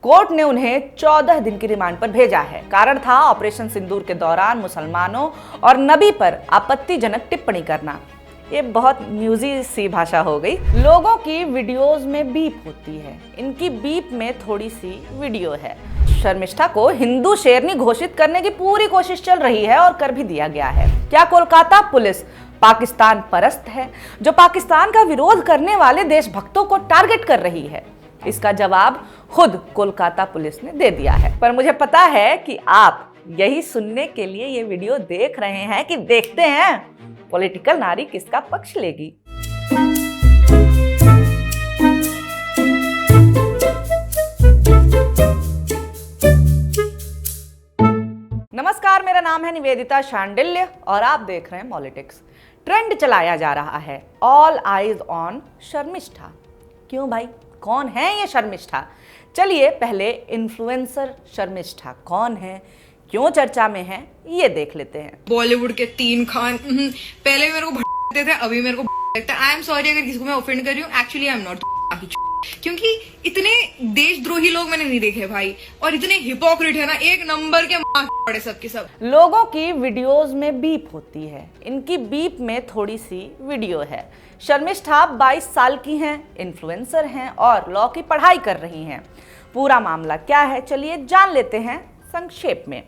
Court ने उन्हें 14 दिन की रिमांड पर भेजा है। कारण था ऑपरेशन सिंदूर के दौरान मुसलमानों और नबी पर आपत्तिजनक टिप्पणी करना। ये बहुत न्यूजी सी भाषा हो गई। लोगों की वीडियोस में बीप होती है, इनकी बीप में थोड़ी सी वीडियो है। शर्मिष्ठा को हिंदू शेरनी घोषित करने की पूरी कोशिश चल रही है और कर भी दिया गया है। क्या कोलकाता पुलिस पाकिस्तान परस्त है, जो पाकिस्तान का विरोध करने वाले देशभक्तों को टारगेट कर रही है? इसका जवाब खुद कोलकाता पुलिस ने दे दिया है। पर मुझे पता है कि आप यही सुनने के लिए ये वीडियो देख रहे हैं कि देखते हैं पॉलिटिकल नारी किसका पक्ष लेगी। नमस्कार, मेरा नाम है निवेदिता शांडिल्य और आप देख रहे हैं पॉलिटिक्स। ट्रेंड चलाया जा रहा है, ऑल आइज ऑन शर्मिष्ठा। क्यों भाई, कौन है ये शर्मिष्ठा? चलिए पहले इन्फ्लुएंसर शर्मिष्ठा कौन है, क्यों चर्चा में है, ये देख लेते हैं। बॉलीवुड के 3 खान पहले भी मेरे को भड़कते थे, अभी मेरे को लगता है। आई एम सॉरी अगर किसी को मैं ऑफेंड कर रही हूँ, एक्चुअली आई एम नॉट, क्योंकि इतने देशद्रोही लोग मैंने नहीं देखे भाई, और इतने हिपोक्रेट है ना, एक नंबर के पड़े सबके सब। लोगों की वीडियोस में बीप होती है, इनकी बीप में थोड़ी सी वीडियो है। शर्मिष्ठा 22 साल की हैं, इन्फ्लुएंसर हैं और लॉ की पढ़ाई कर रही हैं। पूरा मामला क्या है, चलिए जान लेते हैं संक्षेप में।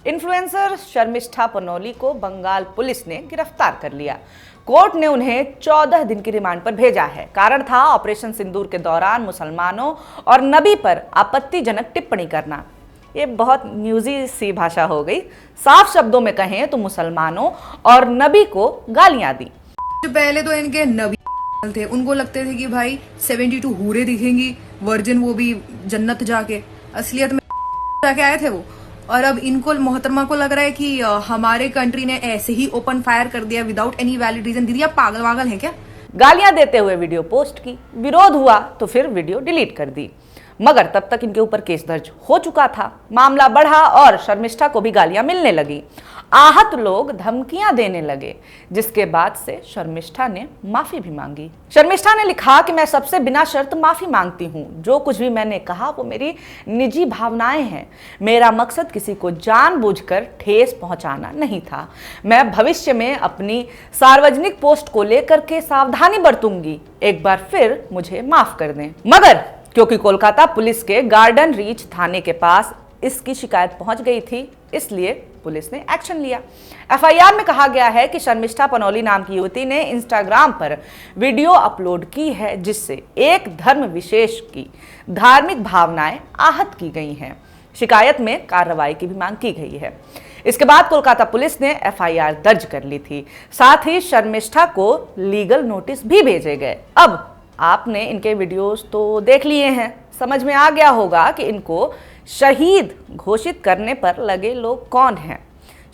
इन्फ्लुएंसर शर्मिष्ठा पनोली को बंगाल पुलिस ने गिरफ्तार कर लिया। कोर्ट ने उन्हें 14 दिन की रिमांड पर भेजा है। कारण था ऑपरेशन सिंदूर के दौरान मुसलमानों और नबी पर आपत्तिजनक टिप्पणी करना। ये बहुत न्यूजी सी भाषा हो गई। साफ शब्दों में कहें तो मुसलमानों और नबी को गालियां दी। पहले तो इनके नबी थे, उनको लगते थे कि भाई 72 हूरे दिखेंगी, वर्जिन, वो भी जन्नत जाके, असलियत में जाके आए थे वो। और अब इनको मोहतरमा को लग रहा है कि हमारे कंट्री ने ऐसे ही ओपन फायर कर दिया विदाउट एनी वैलिड रीजन। दीदी आप पागल वागल हैं क्या? गालियां देते हुए वीडियो पोस्ट की, विरोध हुआ तो फिर वीडियो डिलीट कर दी। मगर तब तक इनके ऊपर केस दर्ज हो चुका था। मामला बढ़ा और शर्मिष्ठा को भी गालियां मिलने लगी। आहत लोग धमकियां देने लगे, जिसके बाद से शर्मिष्ठा ने माफी भी मांगी। शर्मिष्ठा ने लिखा कि मैं सबसे बिना शर्त माफी मांगती हूं। जो कुछ भी मैंने कहा वो मेरी निजी भावनाएं हैं। मेरा मकसद किसी को जानबूझकर ठेस पहुंचाना नहीं था। मैं भविष्य में अपनी सार्वजनिक पोस्ट को लेकर के सावधानी बरतूंगी। एक बार फिर मुझे माफ कर दें। मगर क्योंकि कोलकाता पुलिस के गार्डन रीच थाने के पास इसकी शिकायत पहुंच गई थी, इसलिए पुलिस ने एक्शन लिया। एफआईआर में कहा गया है कि शर्मिष्ठा पनोली नाम की युवती ने इंस्टाग्राम पर वीडियो अपलोड की है, जिससे एक धर्म विशेष की धार्मिक भावनाएं आहत की गई हैं। शिकायत में कार्रवाई की भी मांग की गई है। इसके बाद कोलकाता पुलिस ने एफआईआर दर्ज कर ली थी। साथ ही शर्मिष्ठा को लीगल नोटिस भी भेजे गए। अब आपने इनके वीडियोस तो देख लिए हैं, समझ में आ गया होगा कि इनको शहीद घोषित करने पर लगे लोग कौन हैं।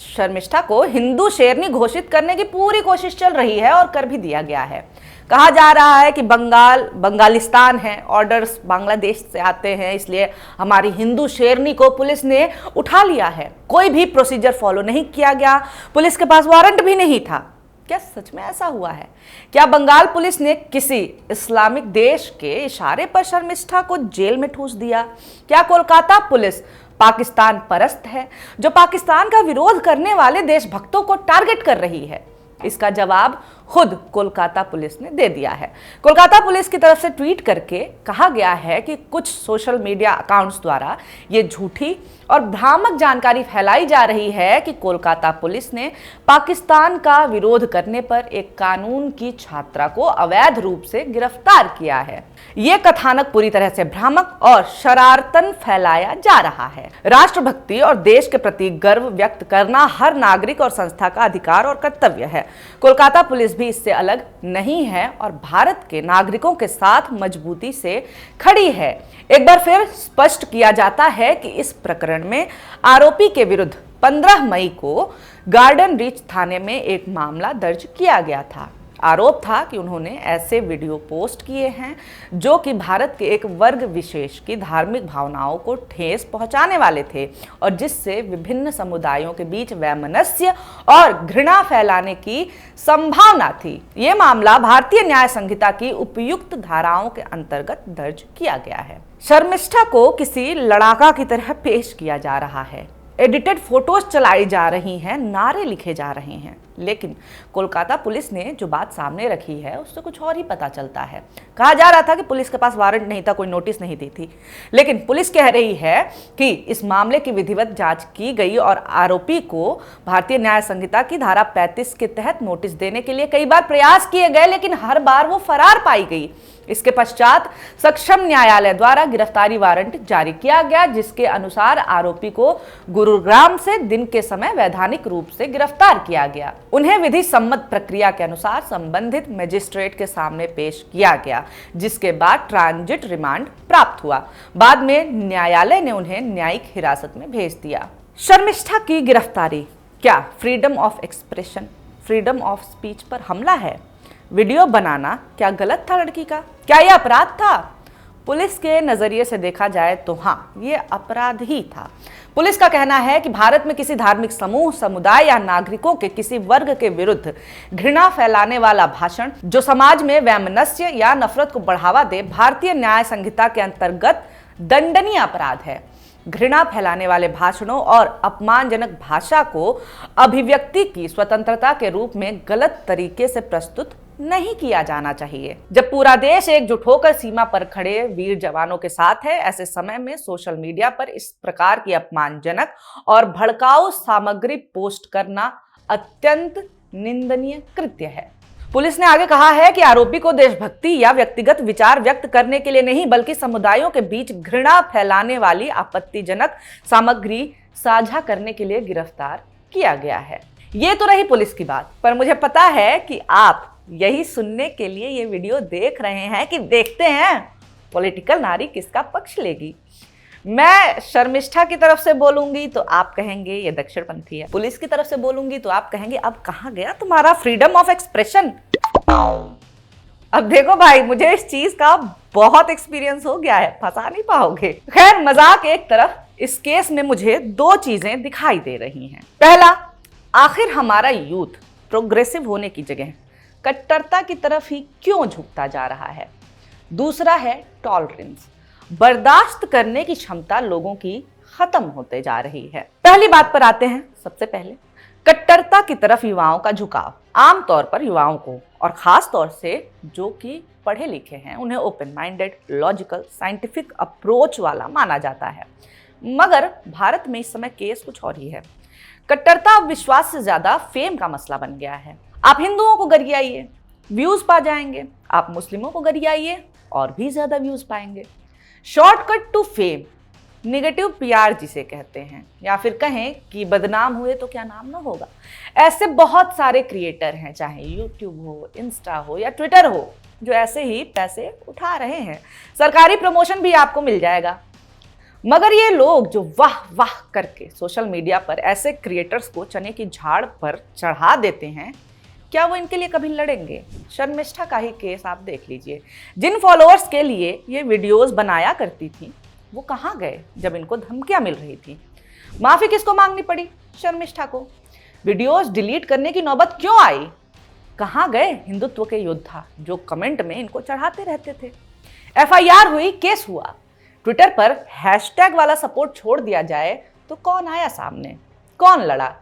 शर्मिष्ठा को हिंदू शेरनी घोषित करने की पूरी कोशिश चल रही है और कर भी दिया गया है। कहा जा रहा है कि बंगालिस्तान है, ऑर्डर्स बांग्लादेश से आते हैं, इसलिए हमारी हिंदू शेरनी को पुलिस ने उठा लिया है। कोई भी प्रोसीजर फॉलो नहीं किया गया, पुलिस के पास वारंट भी नहीं था। क्या सच में ऐसा हुआ है? क्या बंगाल पुलिस ने किसी इस्लामिक देश के इशारे पर शर्मिष्ठा को जेल में ठूस दिया? क्या कोलकाता पुलिस पाकिस्तान परस्त है, जो पाकिस्तान का विरोध करने वाले देशभक्तों को टारगेट कर रही है? इसका जवाब खुद कोलकाता पुलिस ने दे दिया है। कोलकाता पुलिस की तरफ से ट्वीट करके कहा गया है कि कुछ सोशल मीडिया अकाउंट्स द्वारा ये झूठी और भ्रामक जानकारी फैलाई जा रही है कि कोलकाता पुलिस ने पाकिस्तान का विरोध करने पर एक कानून की छात्रा को अवैध रूप से गिरफ्तार किया है। ये कथानक पूरी तरह से भ्रामक और शरारतन फैलाया जा रहा है। राष्ट्रभक्ति और देश के प्रति गर्व व्यक्त करना हर नागरिक और संस्था का अधिकार और कर्तव्य है। कोलकाता पुलिस भी इससे अलग नहीं है और भारत के नागरिकों के साथ मजबूती से खड़ी है। एक बार फिर स्पष्ट किया जाता है कि इस प्रकरण में आरोपी के विरुद्ध 15 मई को गार्डन रीच थाने में एक मामला दर्ज किया गया था। आरोप था कि उन्होंने ऐसे वीडियो पोस्ट किए हैं जो कि भारत के एक वर्ग विशेष की धार्मिक भावनाओं को ठेस पहुंचाने वाले थे और जिससे विभिन्न समुदायों के बीच वैमनस्य और घृणा फैलाने की संभावना थी। ये मामला भारतीय न्याय संहिता की उपयुक्त धाराओं के अंतर्गत दर्ज किया गया है। शर्मिष्ठा को किसी लड़ाका की तरह पेश किया जा रहा है, एडिटेड फोटोज चलाई जा रही हैं, नारे लिखे जा रहे हैं, लेकिन कोलकाता पुलिस ने जो बात सामने रखी है उससे कुछ और ही पता चलता है। कहा जा रहा था कि पुलिस के पास वारंट नहीं था, कोई नोटिस नहीं दी थी, लेकिन पुलिस कह रही है कि इस मामले की विधिवत जांच की गई और आरोपी को भारतीय न्याय संहिता की धारा 35 के तहत नोटिस देने के लिए कई बार प्रयास किए गए, लेकिन हर बार वो फरार पाई गई। इसके पश्चात सक्षम न्यायालय द्वारा गिरफ्तारी वारंट जारी किया गया, जिसके अनुसार आरोपी को गुरुग्राम से दिन के समय वैधानिक रूप से गिरफ्तार किया गया। उन्हें विधि सम्मत प्रक्रिया के अनुसार संबंधित मजिस्ट्रेट के सामने पेश किया गया, जिसके बाद ट्रांजिट रिमांड प्राप्त हुआ। बाद में न्यायालय ने उन्हें न्यायिक हिरासत में भेज दिया। शर्मिष्ठा की गिरफ्तारी क्या freedom of expression, freedom of speech पर हमला है? वीडियो बनाना क्या गलत था लड़की का? क्या यह अपराध था? पुलिस के नजरिए से देखा जाए तो हाँ, ये अपराध ही था। पुलिस का कहना है कि भारत में किसी धार्मिक समूह, समुदाय या नागरिकों के किसी वर्ग के विरुद्ध घृणा फैलाने वाला भाषण जो समाज में वैमनस्य या नफरत को बढ़ावा दे, भारतीय न्याय संहिता के अंतर्गत दंडनीय अपराध है। घृणा फैलाने वाले भाषणों और अपमानजनक भाषा को अभिव्यक्ति की स्वतंत्रता के रूप में गलत तरीके से प्रस्तुत नहीं किया जाना चाहिए। जब पूरा देश एकजुट होकर सीमा पर खड़े वीर जवानों के साथ है, ऐसे समय में सोशल मीडिया पर इस प्रकार की अपमानजनक और भड़काऊ सामग्री पोस्ट करना अत्यंत निंदनीय कृत्य है। पुलिस ने आगे कहा है कि आरोपी को देशभक्ति या व्यक्तिगत विचार व्यक्त करने के लिए नहीं, बल्कि समुदायों के बीच घृणा फैलाने वाली आपत्तिजनक सामग्री साझा करने के लिए गिरफ्तार किया गया है। ये तो रही पुलिस की बात, पर मुझे पता है कि आप यही सुनने के लिए ये वीडियो देख रहे हैं कि देखते हैं पॉलिटिकल नारी किसका पक्ष लेगी। मैं शर्मिष्ठा की तरफ से बोलूंगी तो आप कहेंगे ये दक्षिणपंथी है, पुलिस की तरफ से बोलूंगी तो आप कहेंगे अब कहां गया तुम्हारा फ्रीडम ऑफ एक्सप्रेशन। अब देखो भाई, मुझे इस चीज का बहुत एक्सपीरियंस हो गया है, फंसा नहीं पाओगे। खैर, मजाक एक तरफ, इस केस में मुझे दो चीजें दिखाई दे रही हैं। पहला, आखिर हमारा यूथ प्रोग्रेसिव होने की जगह कट्टरता की तरफ ही क्यों झुकता जा रहा है। दूसरा है टॉलरेंस, बर्दाश्त करने की क्षमता लोगों की खत्म होते जा रही है। पहली बात पर आते हैं। सबसे पहले कट्टरता की तरफ युवाओं का झुकाव। आमतौर पर युवाओं को, और खास तौर से जो कि पढ़े लिखे हैं, उन्हें open minded, logical, scientific approach वाला माना जाता है। मगर भारत में इस समय केस कुछ और ही है। कट्टरता विश्वास से ज्यादा फेम का मसला बन गया है। आप हिंदुओं को गरियाइए, व्यूज पा जाएंगे। आप मुस्लिमों को गरियाइए और भी ज्यादा व्यूज पाएंगे। Shortcut to fame, negative PR जिसे कहते हैं, या फिर कहें कि बदनाम हुए तो क्या नाम ना होगा। ऐसे बहुत सारे क्रिएटर हैं, चाहे यूट्यूब हो, इंस्टा हो या ट्विटर हो, जो ऐसे ही पैसे उठा रहे हैं। सरकारी प्रमोशन भी आपको मिल जाएगा। मगर ये लोग जो वाह वाह करके सोशल मीडिया पर ऐसे क्रिएटर्स को चने की झाड़ पर चढ़ा देते हैं, क्या वो इनके लिए कभी लड़ेंगे? शर्मिष्ठा का ही केस आप देख लीजिए। जिन फॉलोअर्स के लिए ये वीडियोस बनाया करती थी, वो कहाँ गए जब इनको धमकियां मिल रही थी? माफी किसको मांगनी पड़ी? शर्मिष्ठा को। वीडियोस डिलीट करने की नौबत क्यों आई? कहाँ गए हिंदुत्व के योद्धा जो कमेंट में इनको चढ़ाते रहते थे? एफआईआर हुई, केस हुआ, ट्विटर पर हैशटैग वाला सपोर्ट छोड़ दिया जाए तो कौन आया सामने? कौन लड़ा?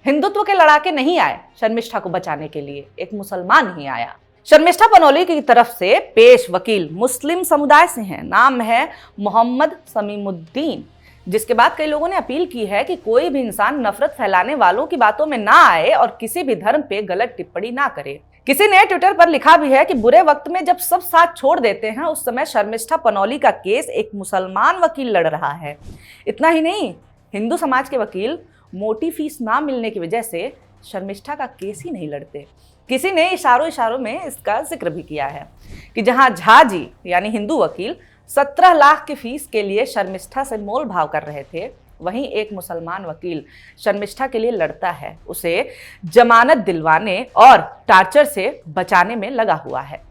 हिंदुत्व के लड़ाके नहीं आए शर्मिष्ठा को बचाने के लिए, एक मुसलमान ही आया। शर्मिष्ठा पनोली की तरफ से पेश वकील मुस्लिम समुदाय से हैं, नाम है मोहम्मद समीमुद्दीन, जिसके बाद कई लोगों ने अपील की है कि कोई भी इंसान नफरत फैलाने वालों की बातों में ना आए और किसी भी धर्म पे गलत टिप्पणी ना करे। किसी ने ट्विटर पर लिखा भी है कि बुरे वक्त में जब सब साथ छोड़ देते हैं, उस समय शर्मिष्ठा पनोली का केस एक मुसलमान वकील लड़ रहा है। इतना ही नहीं, हिंदू समाज के वकील मोटी फीस ना मिलने की वजह से शर्मिष्ठा का केस ही नहीं लड़ते। किसी ने इशारों में इसका जिक्र भी किया है कि जहां झा जी यानी हिंदू वकील 17 लाख की फीस के लिए शर्मिष्ठा से मोल भाव कर रहे थे, वहीं एक मुसलमान वकील शर्मिष्ठा के लिए लड़ता है, उसे जमानत दिलवाने और टार्चर से बचाने में लगा हुआ है।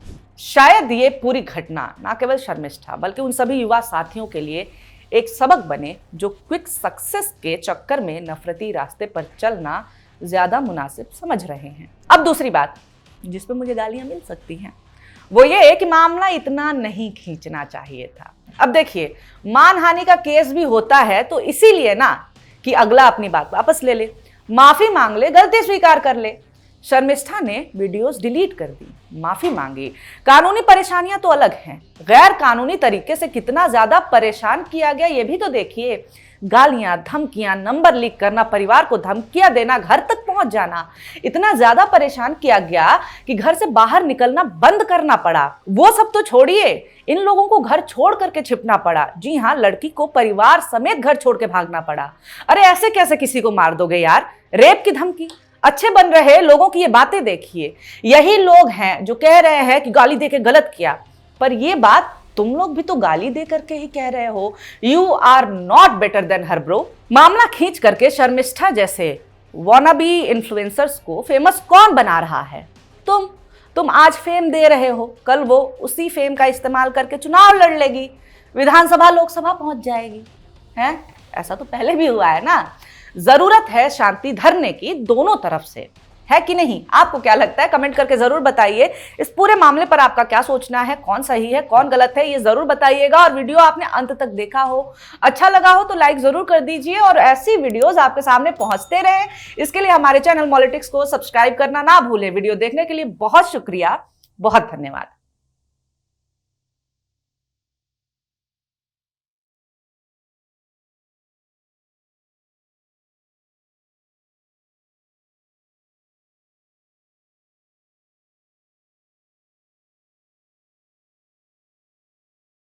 शायद ये पूरी घटना ना केवल शर्मिष्ठा बल्कि उन सभी युवा साथियों के लिए एक सबक बने जो क्विक सक्सेस के चक्कर में नफरती रास्ते पर चलना ज्यादा मुनासिब समझ रहे हैं। अब दूसरी बात जिस पे मुझे गालियां मिल सकती हैं, वो ये है कि मामला इतना नहीं खींचना चाहिए था। अब देखिए, मानहानि का केस भी होता है तो इसीलिए ना कि अगला अपनी बात वापस ले ले, माफी मांग ले, गलती स्वीकार कर ले। शर्मिष्ठा ने वीडियोस डिलीट कर दी, माफी मांगी। कानूनी परेशानियां तो अलग हैं, गैर कानूनी तरीके से कितना ज्यादा परेशान किया गया ये भी तो देखिए। गालियां, धमकियां, नंबर लीक करना, परिवार को धमकियां देना, घर तक पहुंच जाना, इतना ज्यादा परेशान किया गया कि घर से बाहर निकलना बंद करना पड़ा। वो सब तो छोड़िए, इन लोगों को घर छोड़ करके छिपना पड़ा। जी हाँ, लड़की को परिवार समेत घर छोड़ के भागना पड़ा। अरे ऐसे कैसे किसी को मार दोगे यार? रेप की धमकी। अच्छे बन रहे लोगों की ये बातें देखिए, यही लोग हैं जो कह रहे हैं कि गाली देके गलत किया, पर ये बात तुम लोग भी तो गाली दे करके ही कह रहे हो। You are not better than her bro. मामला खींच करके शर्मिष्ठा जैसे वॉनाबी इन्फ्लुएंसर्स को फेमस कौन बना रहा है? तुम आज फेम दे रहे हो, कल वो उसी फेम का इस्तेमाल करके चुनाव लड़ लेगी, विधानसभा लोकसभा पहुंच जाएगी। हैं? ऐसा तो पहले भी हुआ है ना। जरूरत है शांति धरने की दोनों तरफ से, है कि नहीं? आपको क्या लगता है? कमेंट करके जरूर बताइए। इस पूरे मामले पर आपका क्या सोचना है, कौन सही है कौन गलत है, ये जरूर बताइएगा। और वीडियो आपने अंत तक देखा हो, अच्छा लगा हो तो लाइक जरूर कर दीजिए और ऐसी वीडियोस आपके सामने पहुंचते रहे, इसके लिए हमारे चैनल मॉलिटिक्स को सब्सक्राइब करना ना भूलें। वीडियो देखने के लिए बहुत शुक्रिया, बहुत धन्यवाद।